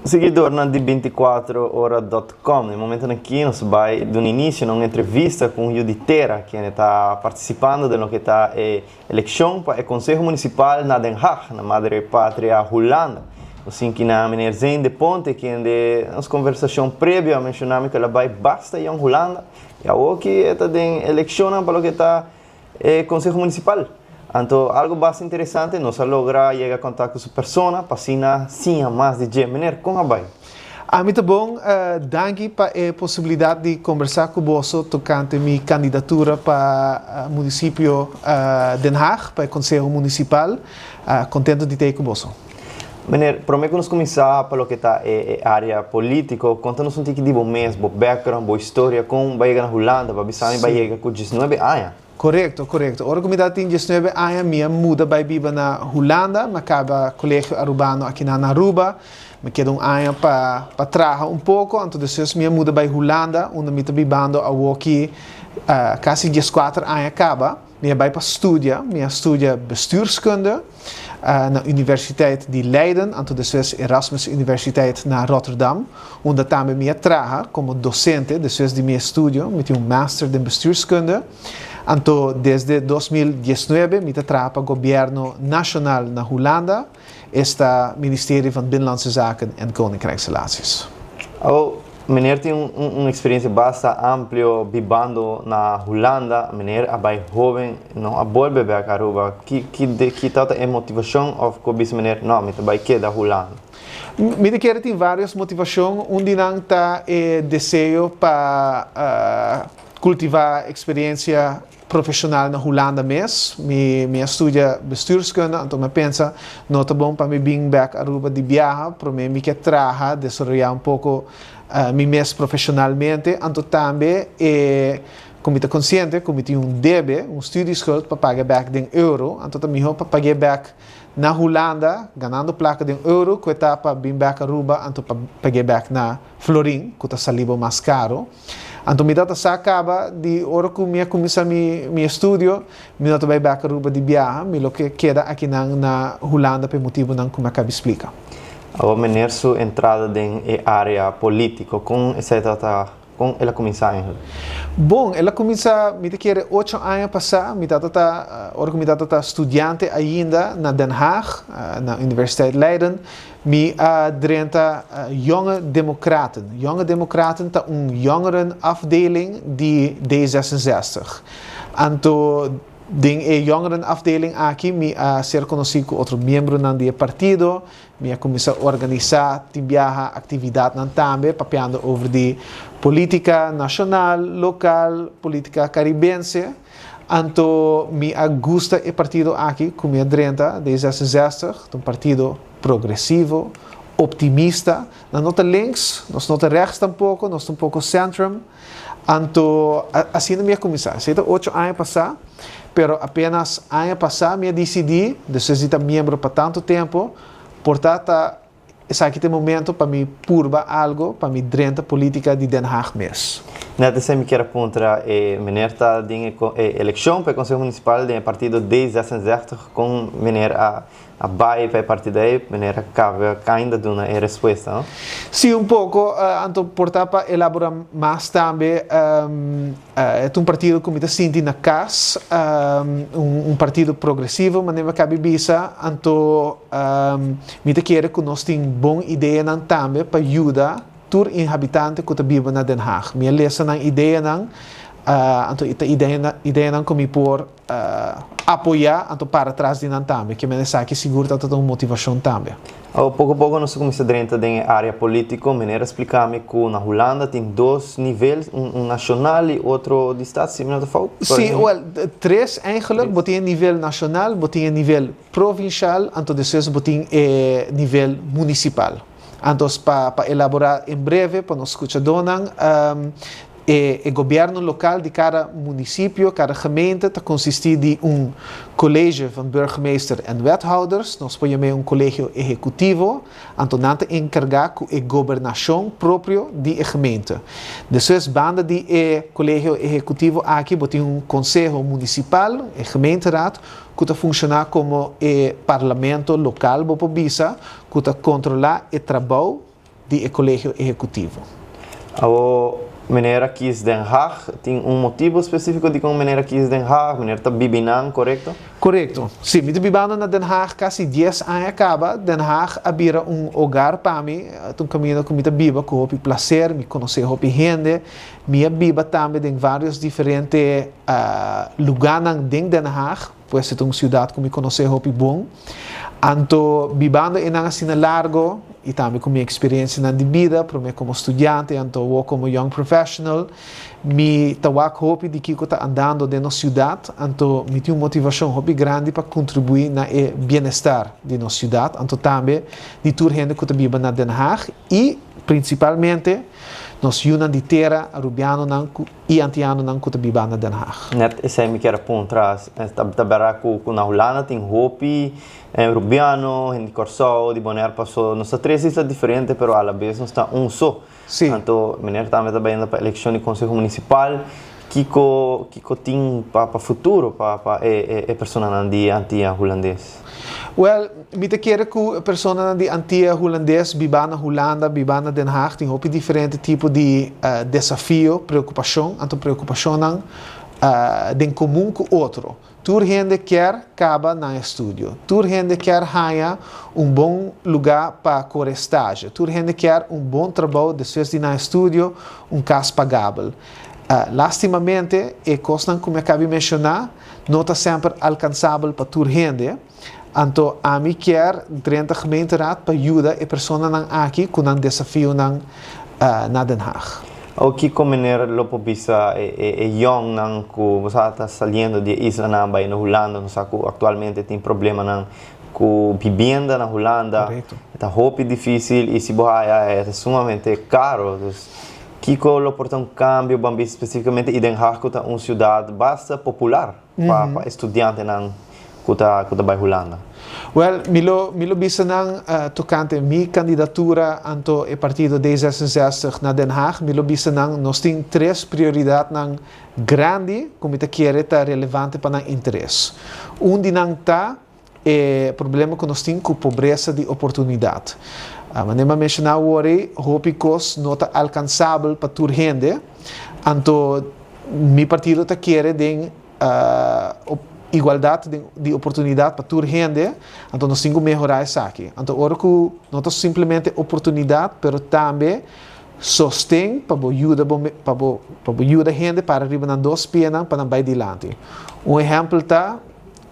Seguidor na de 24hora.com, no momento aqui nós vai do início uma entrevista com o Juditera, que está participando de lo que está eleição para o Conselho Municipal na Den Haag, na Madre Pátria Holanda. Assim que na meneer Zeen de Ponte, que de nossa conversação prévia mencionamos que ela vai basta em Holanda, e agora que está de eleição para o que está Conselho Municipal. Então, algo bastante interessante, nós logramos chegar a contato com essa pessoa, para assim, sim, mais de dia, meneer, como vai? Muito bom, danke para a possibilidade de conversar com você tocante minha candidatura para o município Den Haag, para o Conselho Municipal. Contente de ter com você. Meneer, prometo que nós começar pelo que está a área política, conta-nos um pouquinho de bom mês, bom background, boa história, como vai chegar na Holanda, para saber vai chegar com 19 anos. Correto. Ora como dá tem 19 anos, minha muda vai viver na Holanda, me acaba colégio urbano aqui na Aruba, me queda ano para trabalhar pouco, então depois minha muda para Holanda, onde me estou vivendo aqui quase 14 anos acaba, minha vai para estudar, minha estuda bestuurskunde na Universiteit de Leiden, então depois Erasmus Universiteit na Rotterdam, onde também me trabalho como docente, depois de meu estudo, me tenho master de bestuurskunde. Então, desde 2019, me trabalho para o governo nacional na Holanda, este Ministério van Binnenlandse Zaken en Koninkrijksrelaties. Meneer tem uma experiência bastante ampla vivendo na Holanda. Meneer é bem jovem, não é bom beber a Aruba. Que tal a motivação ou como diz meneer, não, me vai que da Holanda? Me quero tem várias motivações. Não está desejo para cultivar experiência profissional na Holanda mesmo. Me estuda bestuurskunde, então me pensa, não é bom para me vir back a Aruba de viagem, para me quer trabalhar, desenvolver pouco me mesmo profissionalmente, então também como estou consciente, como tenho débito, studieschuld para pagar back em euro, então também para pagar back na Holanda, ganhando placa de euro, que está para vir back a Aruba, então para pagar back na florin, que está salido mais caro. Então, me dá sa acaba de hora que eu começar meu estudo, me dá vai back a Aruba de viagem, me lo que queda aqui na Holanda por motivo não como acaba de explicar. Agora, meneer, sua entrada na área política, como ela começou? Bom, ela começou, me quer 8 anos passar, me hora que me dá estudante ainda na Den Haag, na Universiteit Leiden, me drenta jonge democraten. Jonge democraten tá jongerenafdeling de D66. Então, din jongerenafdeling aqui, me ser conhecido com outro membro do partido, me começar a organizar atividade também, papiando over de política nacional, local, política caribense. Então, me gusta o partido aqui, como é drenta, D66, um partido progressivo, optimista. Não está links, não está rechts tampouco, não está um pouco centrum. Então, assim me começar. Se 8 anos passar, pero apenas ano passado me decidi, necessita membro para tanto tempo, portanto, esse aqui é o momento para me purba algo, para me drenta política de Den Haag mesmo. Nada se me quer apontar, meneer está em eleição para o Conselho Municipal do partido D66 com meneer a baia para o partido aí, meneer acaba ainda de uma resposta, não? Sim, pouco. Então, portanto, para elaborar mais também, é partido que me sinto na casa, partido progressivo, mas não cabe bisa. Então, me quer que nós temos boa ideia também para ajudar tur inhabitante que vive na Den Haag. Minha lesson ng ideia ng ideia ng como por apoiar então para trás de também, que me nessa que seguro tá toda uma motivação também. Pouco a pouco nós começamos dentro da área política, maneira explicar-me que na Holanda tem dois níveis, nacional e outro de estado, se não estou Sim, três eigenlijk, botem nível nacional, botem nível provincial, então depois botem nível municipal. Então, para elaborar em breve, para nós escutar donan, o governo local de cada município, cada gemeente, consiste de colégio van burgemeester en wethouders. Nós podemos colégio executivo, então não te encargar com a governação próprio de gemeente. Depois, banda de colégio executivo, aqui tem conselho municipal, gemeenteraad, que funciona como parlamento local, que controla o trabalho do colégio executivo. A maneira quis Den Haag tem motivo específico de como maneira quis Den Haag, maneira tá bibinan, correto? Correto. Sim, me bibando na Den Haag quase 10 anos acaba. Den Haag abira hogar para mim. Tum caminho com muita biba, com o prazer, me conhecer o gente. Minha biba também em vários diferentes lugares dentro Den Haag. Pois é uma cidade que me conhecer o bom. Anto bibando em uma cena largo e também com minha experiência na vida, para mim como estudante, anto eu como young professional, me tawak hopi de que eu tá andando dentro da cidade, anto me tinha motivação hopi grande para contribuir na bem-estar de nossa cidade, anto também de toda gente que tá biba na Den Haag e principalmente nós Yunan de terra, Rubiano e Antiano não que tá biba na Den Haag. Net esse aí me quer apontar, tá com na Holanda tem hopi Rubiano, gente Corsol, de Bonaire passou, nós três islas diferentes, pero a la vez nós está só. Sim. Então, maneira também está indo para a eleição de conselho municipal, que tem para futuro, para pessoa de antiga holandês. Well, me te quer que pessoa de antiga holandês biba na Holanda, biba na Den Haag, tem hopi diferente tipo de desafio, preocupação, anto preocupação não de comum com outro. Tur gente quer caba na estúdio. Tur gente quer ganhar bom lugar para correr estágio. Tur gente quer bom trabalho depois de na estúdio, caso pagável. Lastimamente, e coisas como eu acabei de mencionar, não está sempre alcançável para tur gente. Então, a mim quer 30 gemeenteraad para ajudar a pessoa aqui com um desafio na Den Haag. O que maneira lopo bisa young nang ku está saliendo de isla na bay na Holanda, no saco atualmente tem problema nang ku vivienda na Holanda. Está hopi difícil e se bohaya é sumamente caro. Que lo porta cambio bambi especificamente e Den Haag tá cidade bastante popular para estudante nang kuta bay Holanda. Well, milo bisa nang tocante mi candidatura anto e partido D66 na Den Haag, milo bisa nang nós tem três prioridades nang grande, como te quer tá relevante para nang interesse. De nang tá problema que nós tem com pobreza de oportunidade. Mas nem mencionar hoje, hopicos não tá alcançável para toda gente, anto mi partido tá quer den igualdade de oportunidade para toda gente, então nós temos que melhorar isso aqui. Então, agora que não é simplesmente oportunidade, mas também sostém para ajudar a gente para arribar nas duas pernas para ir adiante. Exemplo está,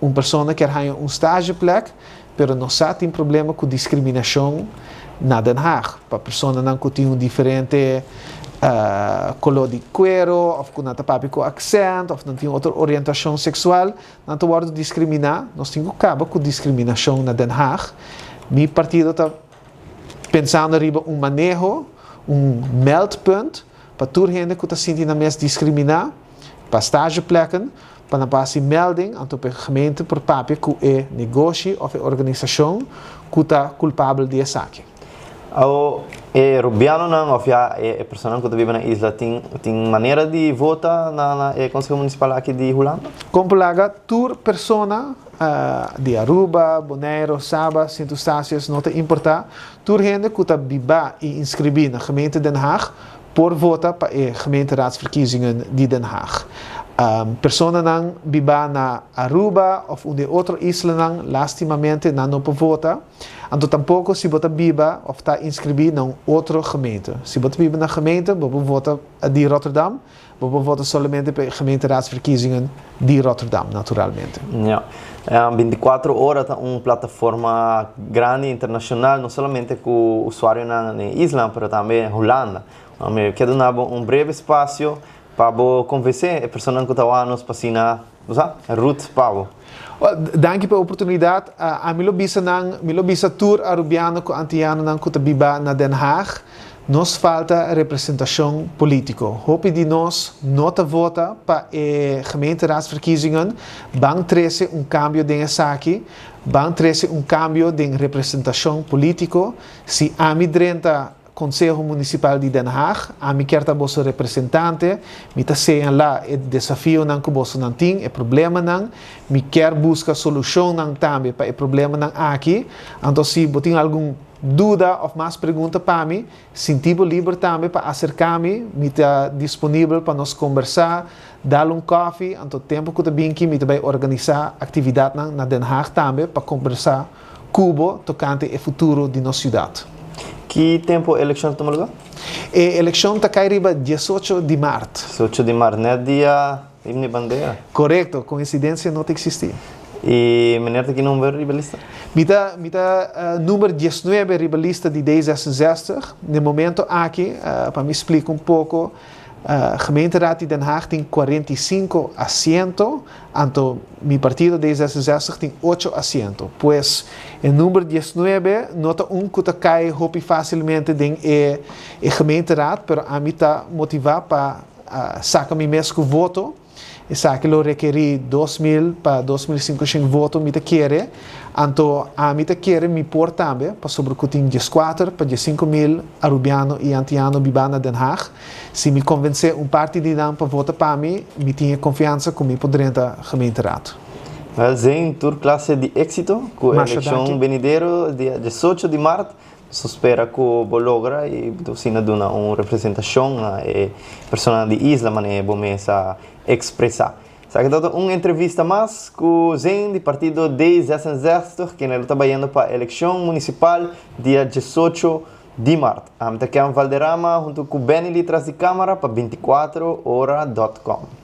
uma pessoa que quer ganhar estágio plek, mas não tem problema com discriminação na Den Haag. Para pessoa que tem diferente color de cuero, ou que não tem com accent, ou não tem outra orientação sexual, não tem hora de discriminar. Nós temos que acabar com discriminação na Den Haag. Meu partido está pensando em manejo, meldpunt, para toda gente que está sentindo mesmo discriminar, para estágioplekken, para não passar melding aan de gemeente por papel que é negócio ou organização que está culpável de essa aqui. Rubiano não, ou a pessoa que vive na isla tem maneira de votar na Conselho Municipal aqui de Holanda? Como laga, toda pessoa de Aruba, Bonaire, Saba, Sint Eustatius, não te importa, toda gente que está viva e inscrever na gemeente Den Haag por votar para a gemeenteraadsverkiezingen de Den Haag. Pessoa não viva na Aruba ou de outra isla não, lastimamente não pode votar. Então, tampouco se você vive ou está inscrever na outra gemeente. Se você vive na gemeente, você vota de Rotterdam, você vota somente para a gemeenteraadsverkiezingen de Rotterdam, naturalmente. Ja. 24 horas é uma plataforma grande internacional, não somente com o usuário na isla, mas também na Holanda. Eu quero dar breve espaço para convencer a pessoa que está nos passando a route para Dank pela oportunidade. A milo bisa tour arubiano com antiano nang kutabiba na Den Haag. Nos falta representação política. Hoop de nós nota vota para a gemeenteraadsverkiezingen. Bang trece cambio de aqui. Bang trece cambio de representação política. Se a midrenta Conselho Municipal de Den Haag, a mim quer bosso representante, me tá seiam lá o desafio não que bosso não tem, é problema não, me quer buscar solução não também para o problema não aqui, então se botem algum dúvida ou mais pergunta para mim, sinto livre também para acercar-me, me está disponível para nós conversar, dar café, anto tempo que eu tenho aqui, me vai organizar atividade na Den Haag também para conversar Cuba tocante o futuro de nossa cidade. Que tempo a eleição toma lugar? A eleição está caída 18 de março. 18 de março, né? Dia himne bandeira. Correto, coincidência não existir. E meneer aqui não vê ribalista? Mita número 19 ribalista de 1066. No momento aqui, para me explicar pouco, a gemeenteraad de Den Haag tem 45 assentos, então meu partido 1066 tem 8 assentos. Pois o número 19 nota que cai hopi facilmente em a gemeenteraad, mas a mim está motivado para sacar meu mesmo voto. E sabe que eu requeri 2.000 para 2.500 votos, me quer. Então, a mim quer me pôr também, para sobre que tem 14 para 5.000 arubiano e antiano bibana Den Haag. Se me convencer parte de não para votar para mim, me tinha confiança que me poderia entrar gemeenteraad. Sim, tur classe de êxito, com a eleição venidero, dia 18 de março. Se espera que o logra e você dá uma representação a pessoas de isla, mas é bom essa expressar. Sabe que uma entrevista mais com o Zen do partido 1066, que ele está trabalhando para a eleição municipal dia 18 de março. Estamos aqui em Valderrama junto com o Benny atrás de câmara para 24horas.com.